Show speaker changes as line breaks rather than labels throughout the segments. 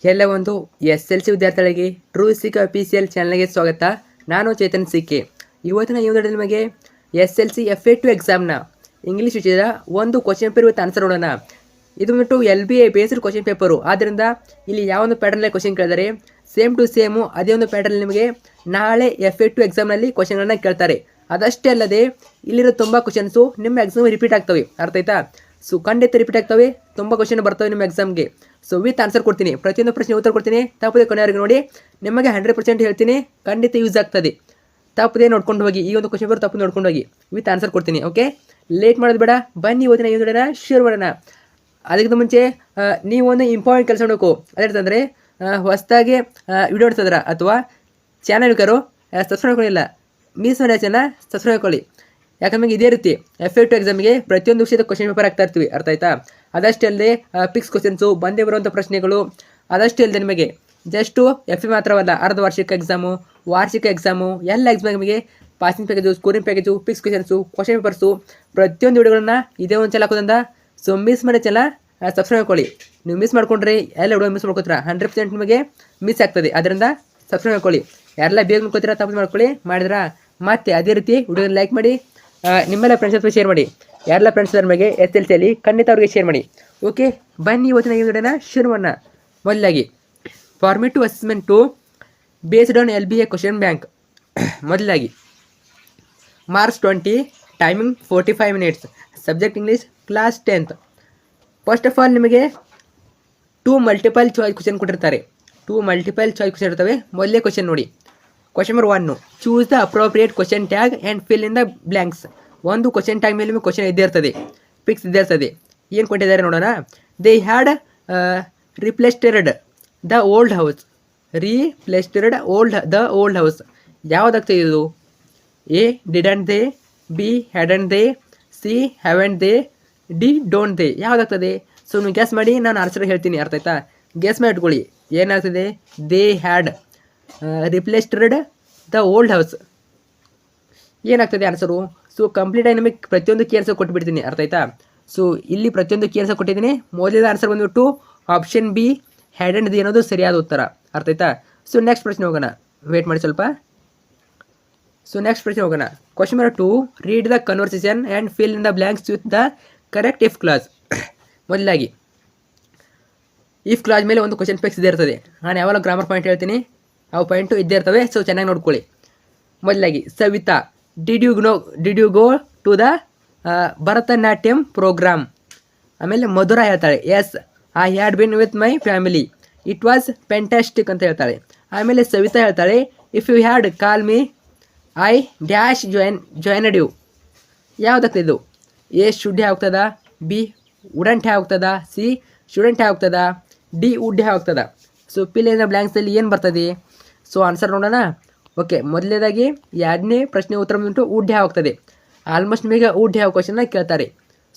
ಎಲ್ಲ ಒಂದು SLC ವಿದ್ಯಾರ್ಥಿಗಳಿಗೆ ಟ್ರೂ ಸಿಕ್ ಅಫಿಷಿಯಲ್ ಚಾನಲ್ಗೆ ಸ್ವಾಗತ. ನಾನು ಚೇತನ್ ಸಿಕ್ಕೆ. ಇವತ್ತಿನ ಈ ವಿಡಿಯೋದಲ್ಲಿ ನಿಮಗೆ SLC FA2 ಎಕ್ಸಾಮ್ನ ಇಂಗ್ಲೀಷ್ ವಿಷಯದ ಒಂದು ಕ್ವಶನ್ ಪೇಪರ್ ವಿತ್ ಆನ್ಸರ್ ನೋಡೋಣ. ಇದು ಬಿಟ್ಟು LBA ಬೇಸ್ಡ್ ಕ್ವಶನ್ ಪೇಪರು. ಆದ್ದರಿಂದ ಇಲ್ಲಿ ಯಾವೊಂದು ಪ್ಯಾಟರ್ನಲ್ಲಿ ಕ್ವಶನ್ ಕೇಳಿದರೆ ಸೇಮ್ ಟು ಸೇಮು ಅದೇ ಒಂದು ಪ್ಯಾಟರ್ನಲ್ಲಿ ನಿಮಗೆ ನಾಳೆ FA2 ಎಕ್ಸಾಮ್ನಲ್ಲಿ ಕ್ವಶನ್ಗಳನ್ನ ಕೇಳ್ತಾರೆ. ಅದಷ್ಟೇ ಅಲ್ಲದೆ ಇಲ್ಲಿರೋ ತುಂಬ ಕ್ವಶನ್ಸು ನಿಮ್ಮ ಎಕ್ಸಾಮ್ ರಿಪೀಟ್ ಆಗ್ತವೆ. ಅರ್ಥ ಆಯ್ತಾ? ಸೊ ಖಂಡಿತ ರಿಪೀಟ್ ಆಗ್ತವೆ, ತುಂಬ ಕ್ವಶನ್ ಬರ್ತವೆ ನಿಮ್ಮ ಎಕ್ಸಾಮ್ಗೆ. ಸೊ ವಿತ್ ಆನ್ಸರ್ ಕೊಡ್ತೀನಿ, ಪ್ರತಿಯೊಂದು ಪ್ರಶ್ನೆ ಉತ್ತರ ಕೊಡ್ತೀನಿ. ತಪ್ಪದೆ ಕೊನೆಯವರೆಗೆ ನೋಡಿ, ನಿಮಗೆ 100% ಹೇಳ್ತೀನಿ, ಖಂಡಿತ ಯೂಸ್ ಆಗ್ತದೆ. ತಪ್ಪದೆ ನೋಡ್ಕೊಂಡು ಹೋಗಿ, ಈ ಒಂದು ಕ್ವಶನ್ ಬರೋ ತಪ್ಪು ನೋಡ್ಕೊಂಡು ಹೋಗಿ, ವಿತ್ ಆನ್ಸರ್ ಕೊಡ್ತೀನಿ. ಓಕೆ, ಲೇಟ್ ಮಾಡೋದು ಬೇಡ, ಬನ್ನಿ ಇವತ್ತಿನ ಈ ವಿಡಿಯೋನ ಶೇರ್ ಮಾಡೋಣ. ಅದಕ್ಕಿಂತ ಮುಂಚೆ ನೀವೊಂದು ಇಂಪಾರ್ಟೆಂಟ್ ಕೆಲಸ ಮಾಡಬೇಕು. ಅದೇಂತಂದರೆ ಹೊಸದಾಗಿ ವಿಡಿಯೋ ನೋಡ್ತಿದ್ರ ಅಥವಾ ಚಾನಲ್ ಬೇಕಾರು ಸಬ್ಸ್ಕ್ರೈಬ್ ಮಾಡ್ಕೊಳ್ಳಿಲ್ಲ, ಮಿಸ್ ಮಾಡಿ ಚಾನಲ್ ಸಬ್ಸ್ಕ್ರೈಬ್ ಮಾಡ್ಕೊಳ್ಳಿ. ಯಾಕಂದ್ರೆ ಇದೇ ರೀತಿ FA2 ಎಕ್ಸಾಮಿಗೆ ಪ್ರತಿಯೊಂದು ವಿಷಯದ ಕ್ವಶನ್ ಪೇಪರ್ ಆಗ್ತಾ ಇರ್ತೀವಿ. ಅರ್ಥ ಆಯ್ತಾ? ಅದಷ್ಟೇ ಅಲ್ಲದೆ ಪಿಕ್ಸ್ ಕ್ವಶನ್ಸು ಬಂದೇ ಬರುವಂಥ ಪ್ರಶ್ನೆಗಳು. ಅದಷ್ಟೇ ಅಲ್ಲದೆ ನಿಮಗೆ ಜಸ್ಟು FA ಮಾತ್ರವಲ್ಲ, ಅರ್ಧ ವಾರ್ಷಿಕ ಎಕ್ಸಾಮು, ವಾರ್ಷಿಕ ಎಕ್ಸಾಮು, ಎಲ್ಲ ಎಕ್ಸಾಮಿಗೆ passing package, scoring package, fix questions, question papers, ಪ್ರತಿಯೊಂದು ವಿಡಿಯೋಗಳನ್ನ ಇದೇ ಒಂದು ಚಾನಲ್ ಹಾಕೋದ್ರಿಂದ. ಸೊ ಮಿಸ್ ಮಾಡಿ ಚಾನಲ್ ಸಬ್ಸ್ಕ್ರೈಬ್ ಮಾಡ್ಕೊಳ್ಳಿ. ನೀವು ಮಿಸ್ ಮಾಡ್ಕೊಂಡ್ರೆ ಎಲ್ಲ ವಿಡಿಯೋ ಮಿಸ್ ಮಾಡ್ಕೋತೀರ, 100% ನಿಮಗೆ ಮಿಸ್ ಆಗ್ತದೆ. ಅದರಿಂದ ಸಬ್ಸ್ಕ್ರೈಬ್ ಮಾಡ್ಕೊಳ್ಳಿ. ಯಾರೆಲ್ಲ ಬೇಗ ಮಾಡ್ಕೋತೀರಾ ತಪ್ಪು ಮಾಡ್ಕೊಳ್ಳಿ. ಮಾಡಿದ್ರಾ ಮತ್ತೆ ಅದೇ ರೀತಿ ವಿಡಿಯೋನ ಲೈಕ್ ಮಾಡಿ, ನಿಮ್ಮೆಲ್ಲ ಫ್ರೆಂಡ್ಸ್ ಹತ್ರ ಶೇರ್ ಮಾಡಿ. ಯಾರೆಲ್ಲ ಫ್ರೆಂಡ್ಸ್ ನಮಗೆ SLCಯಲ್ಲಿ ಖಂಡಿತ ಅವ್ರಿಗೆ ಶೇರ್ ಮಾಡಿ. ಓಕೆ, ಬನ್ನಿ ಇವತ್ತಿನ ಈ ವಿಡಿಯೋನ ಶುರು ಮಾಡೋಣ. ಮೊದಲಾಗಿ formative assessment based on LBA question bank. ಮೊದಲಾಗಿ March 20, timing 45 minutes, subject English, class 10th. First of all ನಿಮಗೆ 2 ಮಲ್ಟಿಪಲ್ ಚಾಯ್ಸ್ ಕ್ವಶನ್ ಕೊಟ್ಟಿರ್ತಾರೆ. 2 ಮಲ್ಟಿಪಲ್ ಚಾಯ್ಸ್ ಕ್ವಶನ್ ಇರ್ತವೆ. ಮೊದಲೇ ಕ್ವಶನ್ ನೋಡಿ, question number 1, choose the appropriate question tag and fill in the blanks. ಒಂದು question tag ಮೇಲೆ ನಿಮಗೆ question ಇದ್ದೇ ಇರ್ತದೆ, ಪಿಕ್ಸ್ ಇದ್ದೇ ಇರ್ತದೆ. ಏನು ಕೊಟ್ಟಿದ್ದಾರೆ ನೋಡೋಣ. They had replaced the old house. Replaced the old house ಯಾವುದಾಗ್ತದೆ ಇದು? A didn't they, B hadn't they, C haven't they, D don't they. ಯಾವುದಾಗ್ತದೆ? ಸೊ ನೀವು ಗೆಸ್ ಮಾಡಿ, ನಾನು ಆನ್ಸರ್ ಹೇಳ್ತೀನಿ. ಅರ್ಥ ಆಯ್ತಾ? ಗೆಸ್ ಮಾಡಿ ಇಟ್ಕೊಳ್ಳಿ. ಏನಾಗ್ತದೆ? They had replaced the old house. ಏನಾಗ್ತದೆ ಆನ್ಸರು? ಸೊ ಕಂಪ್ಲೀಟಾಗಿ ನಿಮಗೆ ಪ್ರತಿಯೊಂದು ಕೀ ಆನ್ಸರ್ ಕೊಟ್ಟುಬಿಡ್ತೀನಿ. ಅರ್ಥ ಆಯ್ತಾ? ಸೊ ಇಲ್ಲಿ ಪ್ರತಿಯೊಂದು ಕೀ ಆನ್ಸರ್ ಕೊಟ್ಟಿದ್ದೀನಿ. ಮೊದಲಿನ ಆನ್ಸರ್ ಬಂದುಬಿಟ್ಟು option B had and the ಅನ್ನೋದು ಸರಿಯಾದ ಉತ್ತರ. ಅರ್ಥ ಆಯ್ತಾ? ಸೊ ನೆಕ್ಸ್ಟ್ ಪ್ರಶ್ನೆ ಹೋಗೋಣ, ವೇಟ್ ಮಾಡಿ ಸ್ವಲ್ಪ. ಸೊ ನೆಕ್ಸ್ಟ್ ಪ್ರಶ್ನೆ ಹೋಗೋಣ. Question number 2, read the conversation and fill in the blanks with the correct if clause. ಮೊದಲಾಗಿ ಇಫ್ ಕ್ಲಾಸ್ ಮೇಲೆ ಒಂದು ಕ್ವಶನ್ ಪಿಕ್ಸ್ ಇದ್ದೇ ಇರ್ತದೆ. ನಾನು ಯಾವಾಗ ಗ್ರಾಮರ್ ಪಾಯಿಂಟ್ ಹೇಳ್ತೀನಿ, ಅವು ಪಾಯಿಂಟು ಇದ್ದೇ ಇರ್ತವೆ. ಸೊ ಚೆನ್ನಾಗಿ ನೋಡ್ಕೊಳ್ಳಿ. ಮೊದಲಾಗಿ Savita, did you go to the Bharatanatyam program. ಆಮೇಲೆ ಮಧುರಾ ಹೇಳ್ತಾಳೆ, yes I had been with my family, it was fantastic ಅಂತ ಹೇಳ್ತಾಳೆ. ಆಮೇಲೆ ಸವಿತಾ ಹೇಳ್ತಾಳೆ, if you had call me I dash joined you. ಯಾವುದಾಗ್ತದೆ ಇದು? A ಶುಡ್ ಆಗ್ತದ, B ವುಡಂಟ್ ಆಗ್ತದ, C ಶುಡಂಟ್ ಆಗ್ತದ, D ವುಡ್ ಆಗ್ತದ. ಸೊ ಫಿಲ್ ಇನ್ ದ ಬ್ಲ್ಯಾಂಕ್ಸಲ್ಲಿ ಏನು ಬರ್ತದೆ? ಸೊ ಆನ್ಸರ್ ನೋಡೋಣ. ಓಕೆ, ಮೊದಲನೇದಾಗಿ ಎರಡನೇ ಪ್ರಶ್ನೆ ಉತ್ತರ ಬಂದ್ಬಿಟ್ಟು ವುಡ್ ಆಗ್ತದೆ. ಆಲ್ಮೋಸ್ಟ್ ನಿಮಗೆ ವುಡ್ ಹ್ಯಾವ್ ಕ್ವಶನ್ನ ಕೇಳ್ತಾರೆ.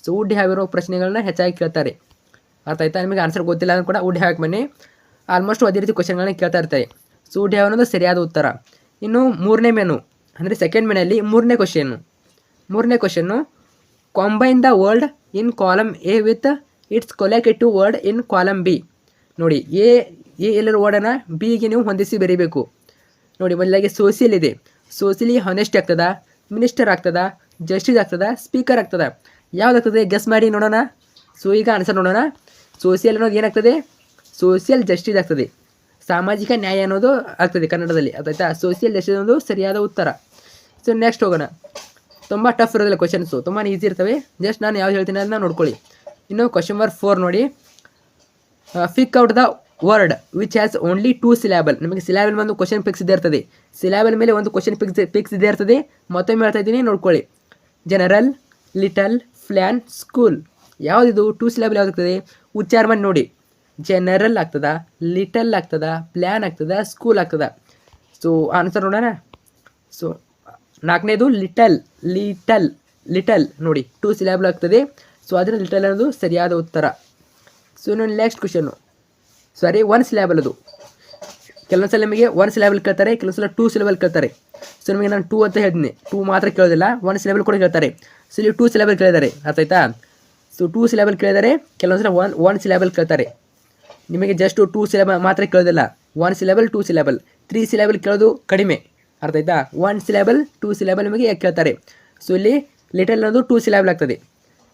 ಸೊ ವುಡ್ ಹ್ಯಾವ್ ಇರೋ ಪ್ರಶ್ನೆಗಳನ್ನ ಹೆಚ್ಚಾಗಿ ಕೇಳ್ತಾರೆ. ಅರ್ಥ ಆಯ್ತಾ? ನಿಮಗೆ ಆನ್ಸರ್ ಗೊತ್ತಿಲ್ಲ ಅಂದ್ರೂ ಕೂಡ ವುಡ್ ಹ್ಯಾವ್ ಬನ್ನಿ, ಆಲ್ಮೋಸ್ಟ್ ಅದೇ ರೀತಿ ಕ್ವಶನ್ಗಳನ್ನ ಕೇಳ್ತಾ ಇರ್ತಾರೆ. ಸೊ ವುಡ್ ಹ್ಯಾವ್ ಅನ್ನೋದು ಸರಿಯಾದ ಉತ್ತರ. ಇನ್ನು ಮೂರನೇ ಮೆನು ಅಂದರೆ ಸೆಕೆಂಡ್ ಮೆನಲ್ಲಿ ಮೂರನೇ question combine the word in column A with its collocative word in column B. ನೋಡಿ, ಎ ಎಲ್ಲರ ವರ್ಡನ್ನು ಬಿಗೆ ನೀವು ಹೊಂದಿಸಿ ಬರೀಬೇಕು. ನೋಡಿ, ಮೊದಲಾಗಿ ಸೋಷಿಯಲ್ ಇದೆ. ಸೋಷಿಯಲಿ ಹಾನೆಸ್ಟ್ ಆಗ್ತದ, ಮಿನಿಸ್ಟರ್ ಆಗ್ತದ, ಜಸ್ಟಿಸ್ ಆಗ್ತದ, ಸ್ಪೀಕರ್ ಆಗ್ತದ. ಯಾವುದಾಗ್ತದೆ? ಗೆಸ್ ಮಾಡಿ ನೋಡೋಣ. ಸೊ ಈಗ ಆನ್ಸರ್ ನೋಡೋಣ. ಸೋಷಿಯಲ್ ಅನ್ನೋದು ಏನಾಗ್ತದೆ? ಸೋಷಿಯಲ್ ಜಸ್ಟಿಸ್ ಆಗ್ತದೆ. ಸಾಮಾಜಿಕ ನ್ಯಾಯ ಅನ್ನೋದು ಆಗ್ತದೆ ಕನ್ನಡದಲ್ಲಿ. ಅದಾಯ್ತಾ? ಸೋಷಿಯಲ್ ಜಸ್ಟಿಸ್ ಅನ್ನೋದು ಸರಿಯಾದ ಉತ್ತರ. ಸೊ ನೆಕ್ಸ್ಟ್ ಹೋಗೋಣ. ತುಂಬ ಟಫ್ ಇರೋದಿಲ್ಲ ಕ್ವಶನ್ಸು, ತುಂಬಾ ಈಸಿ ಇರ್ತವೆ. ಜಸ್ಟ್ ನಾನು ಯಾವ್ದು ಹೇಳ್ತೀನಿ ಅದನ್ನ ನೋಡ್ಕೊಳ್ಳಿ. ಇನ್ನು ಕ್ವಶನ್ ನಂಬರ್ 4 ನೋಡಿ, pick out the word which has only 2 syllable. ನಿಮಗೆ ಸಿಲಾಬಲ್ ಬಂದು ಕ್ವಶನ್ ಪಿಕ್ಸ್ ಇದ್ದೇ ಇರ್ತದೆ. ಸಿಲಾಬಲ್ ಮೇಲೆ ಒಂದು ಕ್ವಶನ್ ಪಿಕ್ಸ್ ಇದ್ದೇ ಇರ್ತದೆ. ಮತ್ತೊಮ್ಮೆ ಹೇಳ್ತಾ ಇದ್ದೀನಿ, ನೋಡ್ಕೊಳ್ಳಿ. General, little, plan, school. ಯಾವುದಿದು? 2 syllable ಯಾವುದಾಗ್ತದೆ? ಉಚ್ಚಾರ ಮಾಡಿ ನೋಡಿ. ಜನರಲ್ ಆಗ್ತದ, ಲಿಟಲ್ ಆಗ್ತದ, ಪ್ಲ್ಯಾನ್ ಆಗ್ತದ, ಸ್ಕೂಲ್ ಆಗ್ತದ. ಸೊ ಆನ್ಸರ್ ನೋಡೋಣ. ಸೊ ನಾಲ್ಕನೇದು ಲಿಟಲ್ ನೋಡಿ, 2 syllable ಆಗ್ತದೆ. ಸೊ ಅದರ ಲಿಟಲ್ ಅನ್ನೋದು ಸರಿಯಾದ ಉತ್ತರ. ಸೊ ಇನ್ನೊಂದು ನೆಕ್ಸ್ಟ್ ಕ್ವಶನ್ನು, ಸಾರಿ 1 syllable ಅದು. ಕೆಲವೊಂದ್ಸಲ ನಿಮಗೆ 1 syllable ಕೇಳ್ತಾರೆ, ಕೆಲವೊಂದ್ಸಲ 2 syllable ಕೇಳ್ತಾರೆ. ಸೊ ನಿಮಗೆ ನಾನು 2 ಅಂತ ಹೇಳ್ತೀನಿ, 2 ಮಾತ್ರ ಕೇಳೋದಿಲ್ಲ, 1 syllable ಕೂಡ ಕೇಳ್ತಾರೆ. ಸೊ ಇಲ್ಲಿ 2 syllable ಕೇಳಿದ್ದಾರೆ. ಅರ್ಥ ಆಯ್ತಾ? ಸೊ 2 syllable ಕೇಳಿದರೆ, ಕೆಲವೊಂದ್ಸಲ 1 syllable ಕೇಳ್ತಾರೆ. ನಿಮಗೆ ಜಸ್ಟ್ 2 ಸಿಲೆಬಲ್ ಮಾತ್ರ ಕೇಳೋದಿಲ್ಲ, 1 ಸಿಲೆಬಲ್ 2 ಸಿಲೆಬಲ್ 3 ಸಿಲೆಬಲ್ ಕೇಳೋದು ಕಡಿಮೆ, ಅರ್ಥ ಆಯ್ತಾ. 1 ಸಿಲೆಬಲ್ 2 ಸಿಲೆಬಲ್ ನಿಮಗೆ ಯಾಕೆ ಕೇಳ್ತಾರೆ. ಸೊ ಇಲ್ಲಿ ಲಿಟಲ್ ಅನ್ನೋದು 2 ಸಿಲೆಬಲ್ ಆಗ್ತದೆ.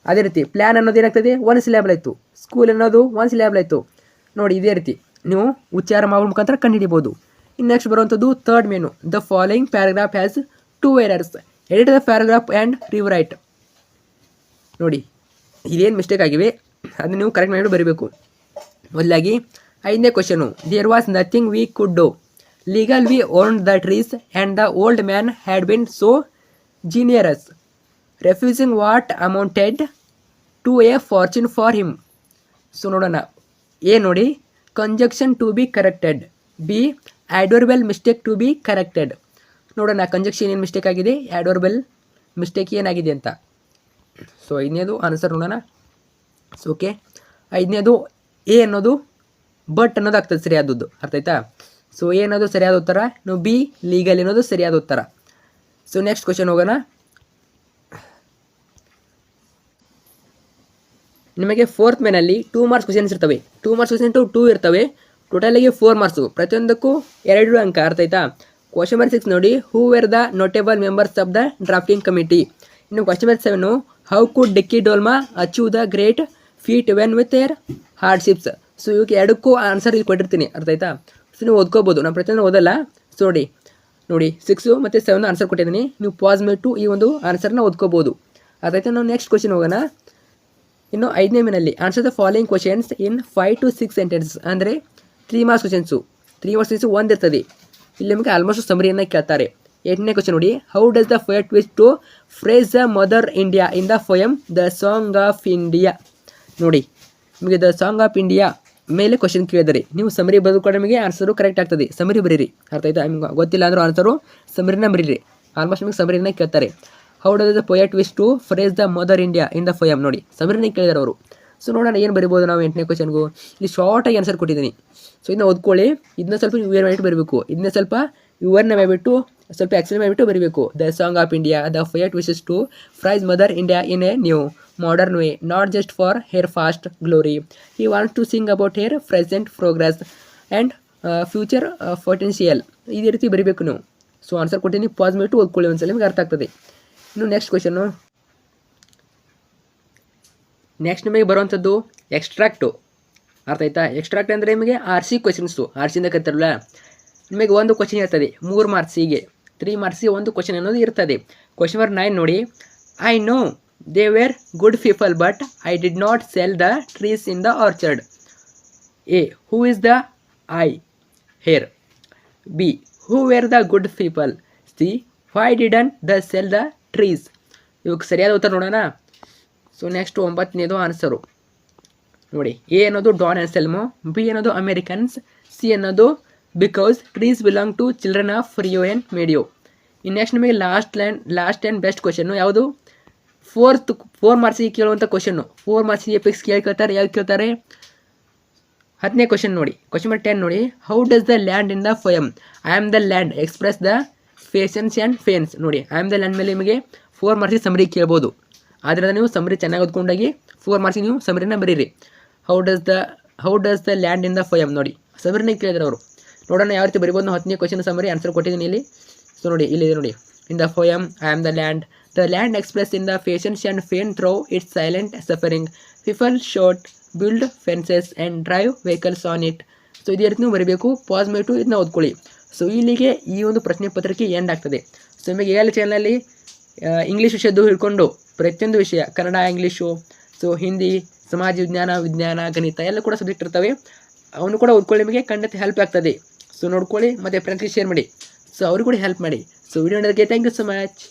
ಅದೇ ರೀತಿ ಪ್ಲ್ಯಾನ್ ಅನ್ನೋದು ಏನಾಗ್ತದೆ 1 ಸಿಲೆಬಲ್ ಆಯಿತು, ಸ್ಕೂಲ್ ಅನ್ನೋದು 1 ಸಿಲೆಬಲ್ ಆಯಿತು. ನೋಡಿ ಇದೇ ರೀತಿ ನೀವು ಉಚ್ಚಾರ ಮಾಡೋ ಮುಖಾಂತರ ಕಂಡುಹಿಡಿಬೋದು. ಇನ್ನು ನೆಕ್ಸ್ಟ್ ಬರುವಂಥದ್ದು third main, the following paragraph has 2 errors, edit the paragraph and rewrite. ನೋಡಿ ಇದೇನು ಮಿಸ್ಟೇಕ್ ಆಗಿವೆ ಅದನ್ನು ನೀವು ಕರೆಕ್ಟ್ ಮಾಡಿ ಬರೀಬೇಕು. ಮೊದಲಾಗಿ 5ನೇ question, there was nothing we could do, legal we owned the trees and the old man had been so generous, refusing what amounted to a fortune for him. So ನೋಡೋಣ. A ನೋಡಿ conjunction to be corrected, B adverbial mistake to be corrected. ನೋಡೋಣ conjunction ಏನು mistake ಆಗಿದೆ, adverbial mistake ಏನಾಗಿದೆ ಅಂತ. So 5ನೇದು answer ನೋಡೋಣ. So okay, 5ನೇದು ಎ ಅನ್ನೋದು ಬಟ್ ಅನ್ನೋದು ಆಗ್ತದೆ ಸರಿಯಾದದ್ದು, ಅರ್ಥ ಆಯ್ತಾ. ಸೊ ಎ ಅನ್ನೋದು ಸರಿಯಾದ ಉತ್ತರ, ನಾವು ಬಿ ಲೀಗಲ್ ಅನ್ನೋದು ಸರಿಯಾದ ಉತ್ತರ. ಸೊ ನೆಕ್ಸ್ಟ್ ಕ್ವಶನ್ ಹೋಗೋಣ. ನಿಮಗೆ 4th ಮೇನಲ್ಲಿ 2 ಮಾರ್ಕ್ಸ್ ಕ್ವಶನ್ಸ್ ಇರ್ತವೆ, 2 ಮಾರ್ಕ್ಸ್ ಕ್ವಶನ್ 2 ಇರ್ತವೆ, ಟೋಟಲಾಗಿ 4 ಮಾರ್ಕ್ಸು, ಪ್ರತಿಯೊಂದಕ್ಕೂ 2 ಅಂಕ, ಅರ್ಥ ಆಯ್ತಾ. ಕ್ವಶನ್ ನಂಬರ್ 6 ನೋಡಿ, who were the notable members of the drafting committee. ಇನ್ನು ಕ್ವಶನ್ ನಂಬರ್ 7, ಹೌ ಕುಡ್ ಡಿಕ್ಕಿ Dolma achieve the great feet when with air hardships. So ಇವಕ್ಕೆ 2ಕ್ಕೂ ಆನ್ಸರ್ ಇಲ್ಲಿ ಕೊಟ್ಟಿರ್ತೀನಿ, ಅರ್ಥ ಆಯ್ತಾ. ಸೊ ನೀವು ಓದ್ಕೋಬೋದು, ನಾನು ಪ್ರತಿಯೊಂದು ಓದಲ್ಲ. ಸೊ ನೋಡಿ 6 ಮತ್ತು 7 ಆನ್ಸರ್ ಕೊಟ್ಟಿದ್ದೀನಿ, ನೀವು ಪಾಸ್ ಮಾಡಿಟ್ಟು ಈ ಒಂದು ಆನ್ಸರ್ನ ಓದ್ಕೋಬೋದು, ಅರ್ಥ ಆಯ್ತಾ. ನಾವು ನೆಕ್ಸ್ಟ್ ಕ್ವಶನ್ ಹೋಗೋಣ. ಇನ್ನು 5ನೇ ಮೇನಲ್ಲಿ answer the following questions in 5 to 6 sentence, ಅಂದರೆ 3 ಮಾರ್ಕ್ಸ್ ಕ್ವಶನ್ಸು, 3 ಮಾರ್ಕ್ಸ್ ಕ್ವಶನ್ಸು ಒಂದಿರ್ತದೆ. ಇಲ್ಲಿ ನಿಮಗೆ ಆಲ್ಮೋಸ್ಟ್ ಸಮರಿಯನ್ನು ಕೇಳ್ತಾರೆ. 8ನೇ ಕ್ವಶನ್ ನೋಡಿ, how does the poet wish to phrase the mother India in the poem the song of India. ನೋಡಿ ನಿಮಗೆ ದ ಸಾಂಗ್ ಆಫ್ ಇಂಡಿಯಾ ಮೇಲೆ ಕ್ವಶನ್ ಕೇಳಿದರೆ ನೀವು ಸಮರಿ ಬರೆದುಕೊಂಡು ನಿಮಗೆ ಆನ್ಸರು ಕರೆಕ್ಟ್ ಆಗ್ತದೆ. ಸಮರಿ ಬರೀರಿ, ಅರ್ಥ ಆಯ್ತಾ. ನಿಮ್ಗೆ ಗೊತ್ತಿಲ್ಲ ಅಂದರೂ ಆನ್ಸರು ಸಮರಿನ ಬರೀರಿ, ಆಲ್ಮೋಸ್ಟ್ ನಿಮಗೆ ಸಮರಿನ ಕೇಳ್ತಾರೆ. How does the poet wish to phrase the mother India in the poem, ನೋಡಿ ಸಮರಿನ ಕೇಳಿದಾರೆ ಅವರು. ಸೊ ನೋಡೋಣ ಏನು ಬರಿಬೋದು ನಾವು 8ನೇ ಕ್ವಶನ್ಗೂ. ಇಲ್ಲಿ ಶಾರ್ಟಾಗಿ ಆನ್ಸರ್ ಕೊಟ್ಟಿದ್ದೀನಿ. ಸೊ ಇದನ್ನ ಓದ್ಕೊಳ್ಳಿ, ಇದನ್ನ ಸ್ವಲ್ಪ ವಿವರಣೆ ಮಾಡಿಬಿಟ್ಟು ಬರಬೇಕು, ಇದನ್ನ ಸ್ವಲ್ಪ ವಿವರಣೆ ಮಾಡಿಬಿಟ್ಟು ಸ್ವಲ್ಪ ಎಕ್ಸ್ಪ್ಲೇನ್ ಮಾಡಿಬಿಟ್ಟು ಬರೀಬೇಕು. The song of India, the poet wishes to praise mother India in a new modern way, not just for her past glory. He wants to sing about her present progress and future potential. ಇದೇ ರೀತಿ ಬರೀಬೇಕು ನೀವು. So answer ಕೊಟ್ಟಿನಿ, pass ಮಾಡಿಟ್ಟು ಓದ್ಕೊಳ್ಳಿ ಒಂದ್ಸಲ, ನಿಮಗೆ ಅರ್ಥ ಆಗ್ತದೆ. ಇನ್ನು ನೆಕ್ಸ್ಟ್ ಕ್ವಶನ್ನು, ನೆಕ್ಸ್ಟ್ ನಿಮಗೆ ಬರುವಂಥದ್ದು ಎಕ್ಸ್ಟ್ರಾಕ್ಟು, ಅರ್ಥ ಆಯ್ತಾ. ಎಕ್ಸ್ಟ್ರಾಕ್ಟ್ ಅಂದರೆ ನಿಮಗೆ RC ಕ್ವಶನ್ಸು, RCಯಿಂದ ಕರಿತಾರಲ್ಲ, ನಿಮಗೆ ಒಂದು ಕ್ವಶನ್ ಇರ್ತದೆ 3 ಮಾರ್ಕ್ಸಿಗೆ, 3 ಮಾರ್ಕ್ಸಿಗೆ ಒಂದು ಕ್ವಶನ್ ಅನ್ನೋದು ಇರ್ತದೆ. ಕ್ವಶನ್ ನಂಬರ್ 9 ನೋಡಿ, I know they were good people but I did not sell the trees in the orchard. A, who is the I here? B, who were the good people? C, why didn't they sell the trees? ಇವಕ್ಕೆ ಸರಿಯಾದ ಉತ್ತರ ನೋಡೋಣ. So next 9ನೇದು answer ನೋಡಿ, A ಅನ್ನೋದು Don and Selmo, B ಅನ್ನೋದು Americans, C ಅನ್ನೋದು because trees belong to children of Rio and Madeo. ಇನ್ನು ನೆಕ್ಸ್ಟ್ ನಿಮಗೆ ಲಾಸ್ಟ್ ಆ್ಯಂಡ್ ಬೆಸ್ಟ್ ಕ್ವಶನ್ನು ಯಾವುದು, 4 ಮಾರ್ಕ್ಸಿಗೆ ಕೇಳುವಂಥ ಕ್ವಶನ್ನು, 4 ಮಾರ್ಕ್ಸಿಗೆ ಫಿಕ್ಸ್ ಕೇಳ್ತಾರೆ. ಯಾವ್ದು ಕೇಳ್ತಾರೆ, 10ನೇ ಕ್ವಶನ್ ನೋಡಿ, ಕ್ವಶನ್ ನಂಬರ್ 10 ನೋಡಿ, how does the land in the poem I am the land express the passions and pains. ನೋಡಿ ಐ ಆಮ್ ದ ಲ್ಯಾಂಡ್ ಮೇಲೆ ನಿಮಗೆ 4 ಮಾರ್ಕ್ಸಿಗೆ ಸಮರಿ ಕೇಳ್ಬೋದು, ಆದ್ದರಿಂದ ನೀವು ಸಮರಿ ಚೆನ್ನಾಗಿ ಓದ್ಕೊಂಡಾಗಿ 4 ಮಾರ್ಕ್ಸಿಗೆ ನೀವು ಸಮರಿನ ಬರೀರಿ. How does the land in the poem, ನೋಡಿ ಸಮರಿನ ಕೇಳಿದ್ರೆ ಅವರು. ನೋಡೋಣ ಯಾವ ರೀತಿ ಬರಿಬೋದು. 10ನೇ ಕ್ವಶನ್ ಸಮರಿ ಆನ್ಸರ್ ಕೊಟ್ಟಿದ್ದೀನಿ ಇಲ್ಲಿ. ಸೊ ನೋಡಿ ಇಲ್ಲಿದೆ ನೋಡಿ, ಇನ್ the poem I am the land, the land expressed in the fashions and fain through its silent suffering. People shoot, build fences and drive vehicles on it. So ಇದೇ ರೀತಿ ನೀವು ಬರೀಬೇಕು, pass ಮಾಡಿಟ್ಟು ಇದನ್ನ ಓದ್ಕೊಳ್ಳಿ. ಸೊ ಇಲ್ಲಿಗೆ ಈ ಒಂದು ಪ್ರಶ್ನೆ ಪತ್ರಿಕೆ ಎಂಡ್ ಆಗ್ತದೆ. ಸೊ ನಿಮಗೆ ಏಳು ಚಾನಲಲ್ಲಿ ಇಂಗ್ಲೀಷ್ ವಿಷಯದ್ದು ಹಿಡ್ಕೊಂಡು ಪ್ರತಿಯೊಂದು ವಿಷಯ, ಕನ್ನಡ, ಇಂಗ್ಲೀಷು, ಸೊ ಹಿಂದಿ, ಸಮಾಜ ವಿಜ್ಞಾನ, ಗಣಿತ ಎಲ್ಲ ಕೂಡ ಸಬ್ಜೆಕ್ಟ್ ಇರ್ತವೆ. ಅವನು ಕೂಡ ಓದ್ಕೊಳ್ಳಿ, ನಿಮಗೆ ಖಂಡಿತ ಹೆಲ್ಪ್ ಆಗ್ತದೆ. ಸೊ ನೋಡ್ಕೊಳ್ಳಿ, ಮತ್ತು ಫ್ರೆಂಡ್ಸ್ಗೆ ಶೇರ್ ಮಾಡಿ, ಸೊ ಅವ್ರಿಗೆ ಕೂಡ ಹೆಲ್ಪ್ ಮಾಡಿ. ಸೊ ವಿಡಿಯೋ ನೋಡೋದಕ್ಕೆ ಥ್ಯಾಂಕ್ ಯು ಸೊ ಮಚ್.